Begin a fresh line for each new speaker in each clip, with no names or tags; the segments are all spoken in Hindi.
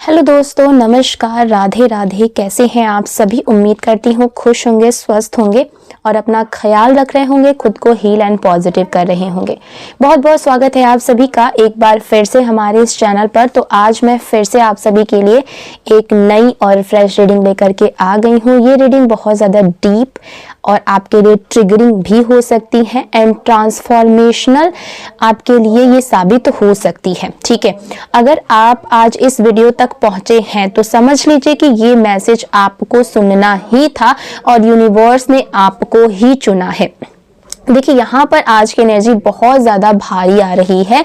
हेलो दोस्तों, नमस्कार, राधे राधे। कैसे हैं आप सभी? उम्मीद करती हूँ खुश होंगे, स्वस्थ होंगे और अपना ख्याल रख रहे होंगे, खुद को हील एंड पॉजिटिव कर रहे होंगे। बहुत बहुत स्वागत है आप सभी का एक बार फिर से हमारे इस चैनल पर। तो आज मैं फिर से आप सभी के लिए एक नई और फ्रेश रीडिंग लेकर के आ गई हूँ। ये रीडिंग बहुत ज़्यादा डीप और आपके लिए ट्रिगरिंग भी हो सकती है एंड ट्रांसफॉर्मेशनल आपके लिए ये साबित हो सकती है। ठीक है, अगर आप आज इस वीडियो तक पहुंचे हैं तो समझ लीजिए कि ये मैसेज आपको सुनना ही था और यूनिवर्स ने आपको ही चुना है। देखिए, यहाँ पर आज की एनर्जी बहुत ज़्यादा भारी आ रही है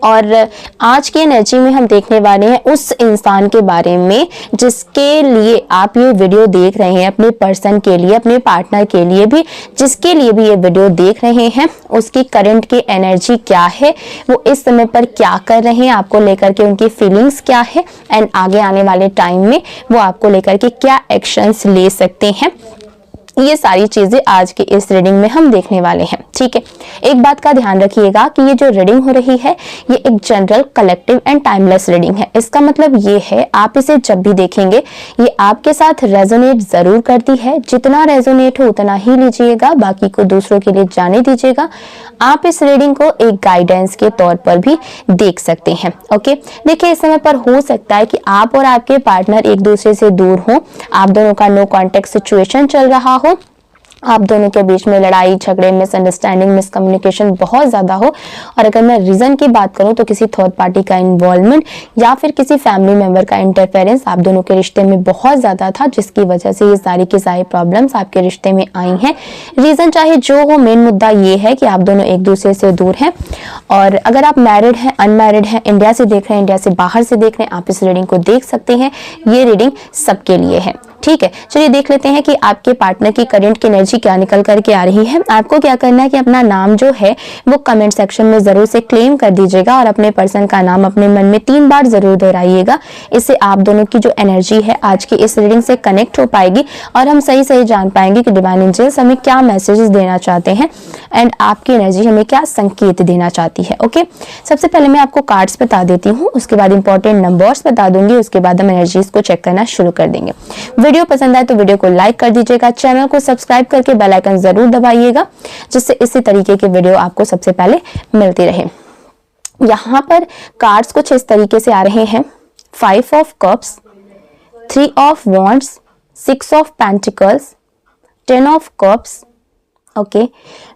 और आज की एनर्जी में हम देखने वाले हैं उस इंसान के बारे में जिसके लिए आप ये वीडियो देख रहे हैं, अपने पर्सन के लिए, अपने पार्टनर के लिए भी, जिसके लिए भी ये वीडियो देख रहे हैं, उसकी करंट की एनर्जी क्या है, वो इस समय पर क्या कर रहे हैं, आपको लेकर के उनकी फीलिंग्स क्या है एंड आगे आने वाले टाइम में वो आपको लेकर के क्या एक्शंस ले सकते हैं। ये सारी चीजें आज की इस रीडिंग में हम देखने वाले हैं। ठीक है, एक बात का ध्यान रखिएगा कि ये जो रीडिंग हो रही है ये एक general, collective and timeless reading है। इसका मतलब ये है आप इसे जब भी देखेंगे ये आपके साथ रेजोनेट जरूर करती है। जितना रेजोनेट हो उतना ही लीजिएगा, बाकी को दूसरों के लिए जाने दीजिएगा। आप इस रीडिंग को एक गाइडेंस के तौर पर भी देख सकते हैं। ओके, देखिए, इस समय पर हो सकता है कि आप और आपके पार्टनर एक दूसरे से दूर हो, आप दोनों का नो कॉन्टेक्ट सिचुएशन चल रहा हो, आप दोनों के बीच में लड़ाई झगड़े, मिसअंडरस्टैंडिंग, मिसकम्युनिकेशन बहुत ज्यादा हो। और अगर मैं रीजन की बात करूं तो किसी थर्ड पार्टी का इन्वॉल्वमेंट या फिर किसी फैमिली मेंबर का इंटरफेरेंस आप दोनों के रिश्ते में बहुत ज्यादा था, जिसकी वजह से ये सारी की सारी प्रॉब्लम्स आपके रिश्ते में आई हैं। रीजन चाहे जो हो, मेन मुद्दा ये है कि आप दोनों एक दूसरे से दूर हैं। और अगर आप मैरिड हैं, अनमैरिड हैं, इंडिया से देख रहे हैं, इंडिया से बाहर से देख रहे हैं, आप इस रीडिंग को देख सकते हैं। ये रीडिंग सबके लिए है। ठीक है, चलिए देख लेते हैं कि आपके पार्टनर की करंट की एनर्जी क्या निकल करके आ रही है। आपको क्या करना है कि अपना नाम जो है वो कमेंट सेक्शन में जरूर से क्लेम कर दीजिएगा और अपने पर्सन का नाम अपने मन में 3 बार जरूर दोहराइएगा। इससे आप दोनों की जो एनर्जी है आज की इस रीडिंग से कनेक्ट हो पाएगी और हम सही सही जान पाएंगे कि डिवाइन एंजल्स हमें क्या मैसेजेस देना चाहते हैं एंड आपकी एनर्जी हमें क्या संकेत देना चाहती है। ओके, सबसे पहले मैं आपको कार्ड्स बता देती हूँ, उसके बाद इंपॉर्टेंट नंबर्स बता दूंगी, उसके बाद हम एनर्जीज को चेक करना शुरू कर देंगे। वीडियो पसंद आए तो वीडियो को लाइक कर दीजिएगा, चैनल को सब्सक्राइब करके बेल आइकन जरूर दबाइएगा, जिससे इसी तरीके की वीडियो आपको सबसे पहले मिलती रहे। यहाँ पर कार्ड्स कुछ इस तरीके से आ रहे हैं: 5 of cups, 3 of wands, 6 of pentacles, 10 of cups, okay,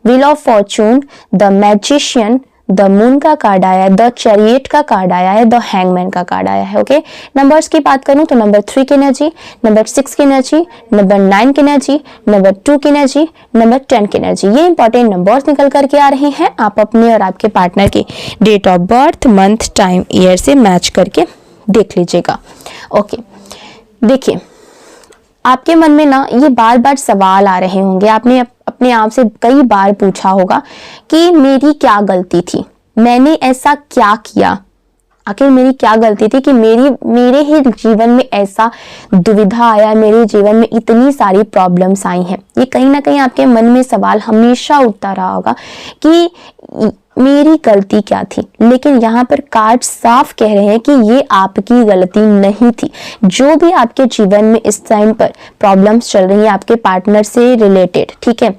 wheel of Fortune, the magician, the moon का कार्ड आया है, द चैरियट का कार्ड आया है, द हैंगमैन का कार्ड आया है। ओके, नंबर्स की बात करूं तो नंबर 3 की एनर्जी, नंबर 6 की एनर्जी, नंबर 9 की एनर्जी, नंबर 2 की एनर्जी, नंबर 10 की एनर्जी। ये इंपॉर्टेंट नंबर्स निकल करके आ रहे हैं। आप अपने और आपके पार्टनर की date of birth, month, time, year से मैच करके देख लीजिएगा। ओके, देखिए, आपके मन में ना ये बार बार सवाल आ रहे होंगे। आपने अपने आप से कई बार पूछा होगा कि मेरी क्या गलती थी, मैंने ऐसा क्या किया, आखिर मेरी क्या गलती थी कि मेरे ही जीवन में ऐसा दुविधा आया, मेरे जीवन में इतनी सारी प्रॉब्लम्स आई हैं। ये कहीं ना कहीं आपके मन में सवाल हमेशा उठता रहा होगा कि मेरी गलती क्या थी। लेकिन यहाँ पर कार्ड साफ कह रहे हैं कि ये आपकी गलती नहीं थी। जो भी आपके जीवन में इस टाइम पर प्रॉब्लम्स चल रही हैं आपके पार्टनर से रिलेटेड, ठीक है,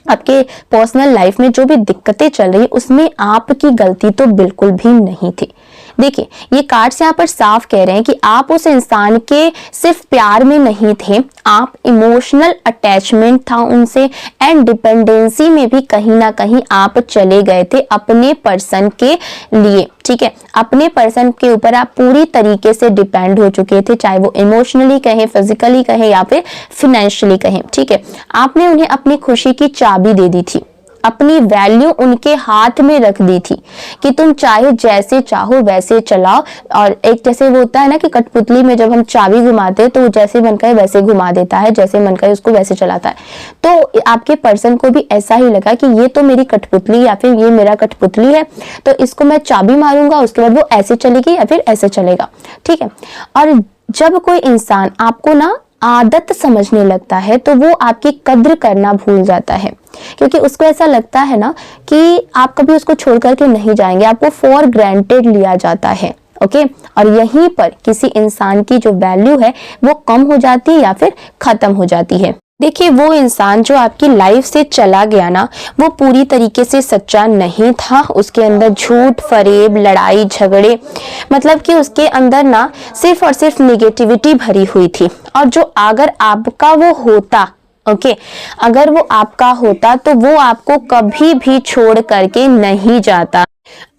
आपके पर्सनल लाइफ में जो भी दिक्कतें चल रही है उसमें आपकी गलती तो बिल्कुल भी नहीं थी। देखिए, ये कार्ड्स यहाँ पर साफ कह रहे हैं कि आप उस इंसान के सिर्फ प्यार में नहीं थे, आप इमोशनल अटैचमेंट था उनसे एंड डिपेंडेंसी में भी कहीं ना कहीं आप चले गए थे अपने पर्सन के लिए। ठीक है, अपने पर्सन के ऊपर आप पूरी तरीके से डिपेंड हो चुके थे, चाहे वो इमोशनली कहें, फिजिकली कहें या फिर फाइनेंशियली कहें। ठीक है, आपने उन्हें अपनी खुशी की चाबी दे दी थी, अपनी वैल्यू उनके हाथ में रख दी थी कि तुम चाहे जैसे चाहो वैसे चलाओ। और एक जैसे वो होता है ना कि कठपुतली में जब हम चाबी घुमाते हैं तो वो जैसे मन करे वैसे घुमा देता है, जैसे मन करे उसको वैसे चलाता है। तो आपके पर्सन को भी ऐसा ही लगा कि ये तो मेरी कठपुतली या फिर ये मेरा कठपुतली है, तो इसको मैं चाबी मारूंगा, उसके बाद वो ऐसे चलेगी या फिर ऐसे चलेगा। ठीक है, और जब कोई इंसान आपको ना आदत समझने लगता है तो वो आपकी कद्र करना भूल जाता है, क्योंकि उसको ऐसा लगता है ना कि आप कभी उसको छोड़ करके नहीं जाएंगे, आपको फॉर ग्रांटेड लिया जाता है। ओके। और यहीं पर किसी इंसान की जो वैल्यू है वो कम हो जाती है या फिर खत्म हो जाती है। देखिए, वो इंसान जो आपकी लाइफ से चला गया ना, वो पूरी तरीके से सच्चा नहीं था। उसके अंदर झूठ, फरेब, लड़ाई झगड़े, मतलब कि उसके अंदर ना सिर्फ और सिर्फ निगेटिविटी भरी हुई थी। और जो अगर आपका वो होता, ओके, अगर वो आपका होता तो वो आपको कभी भी छोड़ करके नहीं जाता।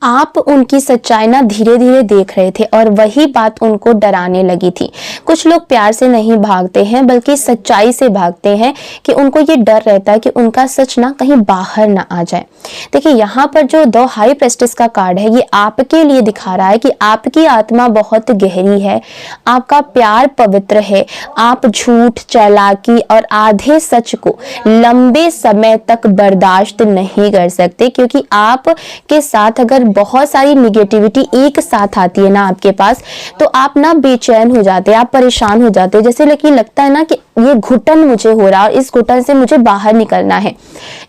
आप उनकी सच्चाई ना धीरे धीरे देख रहे थे और वही बात उनको डराने लगी थी। कुछ लोग प्यार से नहीं भागते हैं बल्कि सच्चाई से भागते हैं कि उनको ये डर रहता है कि उनका सच ना कहीं बाहर ना आ जाए। देखिए, यहाँ पर जो 2 हाई प्रेस्टिस का कार्ड है, ये आपके लिए दिखा रहा है कि आपकी आत्मा बहुत गहरी है, आपका प्यार पवित्र है। आप झूठ, चालाकी और आधे सच को लंबे समय तक बर्दाश्त नहीं कर सकते, क्योंकि आप के साथ अगर बहुत सारी निगेटिविटी एक साथ आती है ना आपके पास, तो आप ना बेचैन हो जाते हैं, आप परेशान हो जाते हैं। जैसे लेकिन लगता है ना कि ये घुटन मुझे हो रहा है और इस घुटन से मुझे बाहर निकलना है।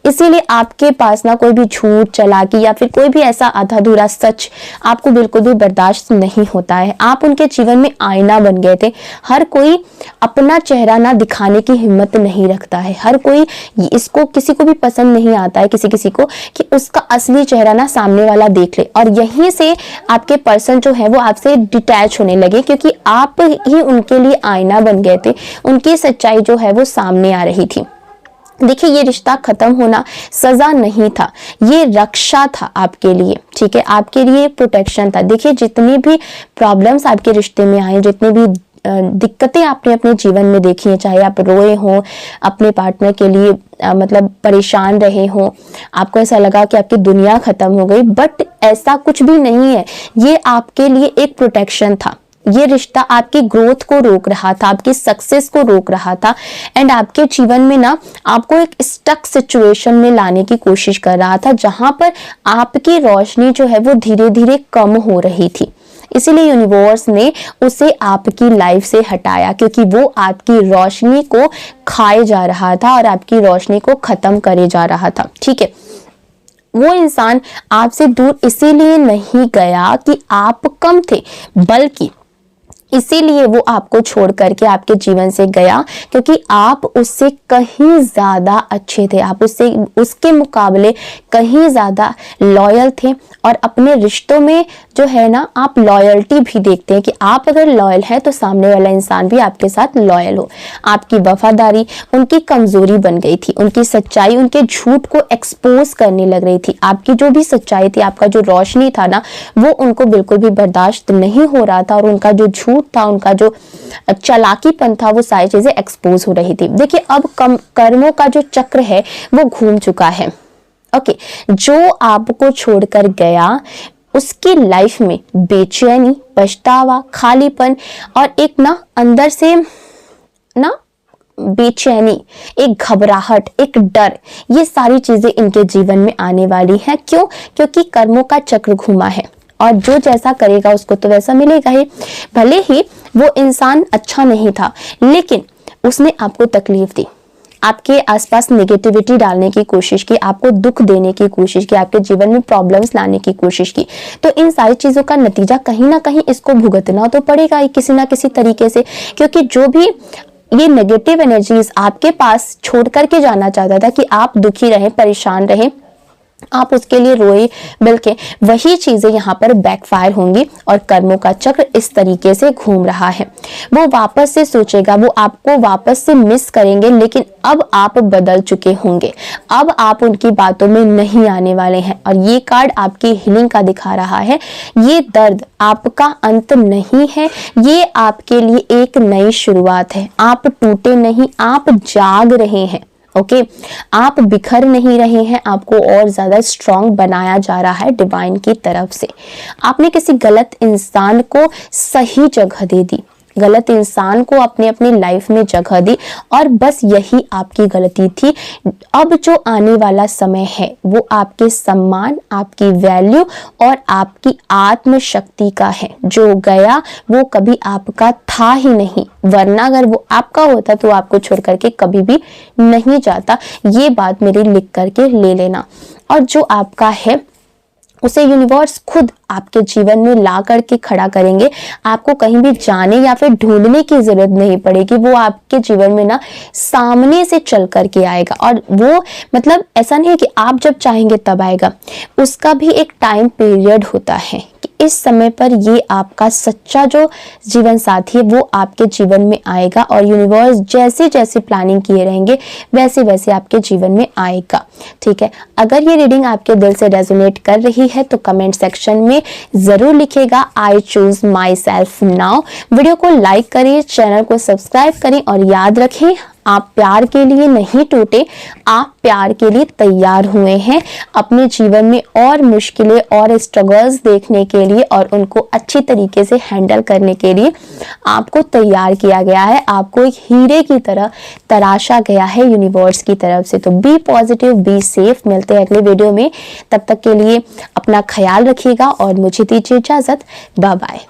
इसीलिए आपके पास ना कोई भी झूठ, चालाकी या फिर कोई भी ऐसा आधा अधूरा सच आपको बिल्कुल भी बर्दाश्त नहीं होता है। आप उनके जीवन में आईना बन गए थे। हर कोई अपना चेहरा ना दिखाने की हिम्मत नहीं रखता है। हर कोई, इसको किसी को भी पसंद नहीं आता है किसी किसी को कि उसका असली चेहरा ना सामने वाला देख ले, और यहीं से आपके पर्सन जो है वो आपसे डिटैच होने लगे, क्योंकि आप ही उनके लिए आईना बन गए थे। उनकी सच्चाई जो है वो सामने आ रही थी। देखिए, ये रिश्ता खत्म होना सजा नहीं था, ये रक्षा था आपके लिए, ठीक है, आपके लिए प्रोटेक्शन था। देखिए, जितनी भी प्रॉब्लम्स आपके रिश्ते में आए, जितनी भी दिक्कतें आपने अपने जीवन में देखी हैं, चाहे आप रोए हों, अपने पार्टनर के लिए मतलब परेशान रहे हों, आपको ऐसा लगा कि आपकी दुनिया खत्म हो गई, बट ऐसा कुछ भी नहीं है। ये आपके लिए एक प्रोटेक्शन था। ये रिश्ता आपकी ग्रोथ को रोक रहा था, आपकी सक्सेस को रोक रहा था, एंड आपके जीवन में ना आपको एक स्टक सिचुएशन में लाने की कोशिश कर रहा था, जहां पर आपकी रोशनी जो है वो धीरे धीरे कम हो रही थी। इसीलिए यूनिवर्स ने उसे आपकी लाइफ से हटाया, क्योंकि वो आपकी रोशनी को खाए जा रहा था और आपकी रोशनी को खत्म करे जा रहा था, ठीक है। वो इंसान आपसे दूर इसीलिए नहीं गया कि आप कम थे, बल्कि इसीलिए वो आपको छोड़ करके आपके जीवन से गया क्योंकि आप उससे कहीं ज्यादा अच्छे थे, आप उसके मुकाबले कहीं ज्यादा लॉयल थे। और अपने रिश्तों में जो है ना, आप लॉयल्टी भी देखते हैं कि आप अगर लॉयल है तो सामने वाला इंसान भी आपके साथ लॉयल हो। आपकी वफादारी उनकी कमजोरी बन गई थी, उनकी सच्चाई उनके झूठ को एक्सपोज करने लग रही थी। आपकी जो भी सच्चाई थी, आपका जो रोशनी था ना, वो उनको बिल्कुल भी बर्दाश्त नहीं हो रहा था, और उनका जो झूठ था, उनका जो चालाकीपन था, वो सारी चीजें एक्सपोज हो रही थी। देखिए, अब कर्मों का जो चक्र है वो घूम चुका है, ओके। जो आपको छोड़कर गया उसकी लाइफ में बेचैनी, पछतावा, खालीपन और एक ना अंदर से ना बेचैनी, एक घबराहट, एक डर, ये सारी चीजें इनके जीवन में आने वाली हैं। क्यों? क्योंकि कर्मों का चक्र घूमा है और जो जैसा करेगा उसको तो वैसा मिलेगा ही। भले ही वो इंसान अच्छा नहीं था, लेकिन उसने आपको तकलीफ दी, आपके आसपास नेगेटिविटी डालने की कोशिश की, आपको दुख देने की कोशिश की, आपके जीवन में प्रॉब्लम्स लाने की कोशिश की। तो इन सारी चीजों का नतीजा कहीं ना कहीं इसको भुगतना तो पड़ेगा ही किसी ना किसी तरीके से, क्योंकि जो भी ये नेगेटिव एनर्जीज आपके पास छोड़ करके जाना चाहता था कि आप दुखी रहें, परेशान रहें, आप उसके लिए रोए, बल्कि वही चीजें यहाँ पर बैकफायर होंगी और कर्मों का चक्र इस तरीके से घूम रहा है। वो वापस से सोचेगा, वो आपको वापस से मिस करेंगे, लेकिन अब आप बदल चुके होंगे, अब आप उनकी बातों में नहीं आने वाले हैं। और ये कार्ड आपकी हीलिंग का दिखा रहा है। ये दर्द आपका अंत नहीं है, ये आपके लिए एक नई शुरुआत है। आप टूटे नहीं, आप जाग रहे हैं, ओके। आप बिखर नहीं रहे हैं, आपको और ज्यादा स्ट्रॉन्ग बनाया जा रहा है डिवाइन की तरफ से। आपने किसी गलत इंसान को सही जगह दे दी, गलत इंसान को अपने अपनी लाइफ में जगह दी, और बस यही आपकी गलती थी। अब जो आने वाला समय है वो आपके सम्मान, आपकी वैल्यू और आपकी आत्मशक्ति का है। जो गया वो कभी आपका था ही नहीं, वरना अगर वो आपका होता तो आपको छोड़ करके कभी भी नहीं जाता। ये बात मेरी लिख करके ले लेना। और जो आपका है उसे यूनिवर्स खुद आपके जीवन में ला करके खड़ा करेंगे। आपको कहीं भी जाने या फिर ढूंढने की जरूरत नहीं पड़ेगी, वो आपके जीवन में ना सामने से चल करके आएगा। और वो मतलब ऐसा नहीं है कि आप जब चाहेंगे तब आएगा, उसका भी एक टाइम पीरियड होता है कि इस समय पर ये आपका सच्चा जो जीवन साथी है वो आपके जीवन में आएगा, और यूनिवर्स जैसे जैसे प्लानिंग किए रहेंगे वैसे वैसे आपके जीवन में आएगा। ठीक है, अगर ये रीडिंग आपके दिल से रेजोनेट कर रही है तो कमेंट सेक्शन में जरूर लिखेगा I choose my self now. Video को लाइक करें, चैनल को सब्सक्राइब करें, और याद रखें आप प्यार के लिए नहीं टूटे, आप प्यार के लिए तैयार हुए हैं। अपने जीवन में और मुश्किलें और स्ट्रगल्स देखने के लिए और उनको अच्छी तरीके से हैंडल करने के लिए आपको तैयार किया गया है। आपको एक हीरे की तरह तराशा गया है यूनिवर्स की तरफ से। तो बी पॉजिटिव, बी सेफ। मिलते हैं अगले वीडियो में, तब तक के लिए अपना ख्याल रखिएगा और मुझे दीजिए इजाजत। Bye bye.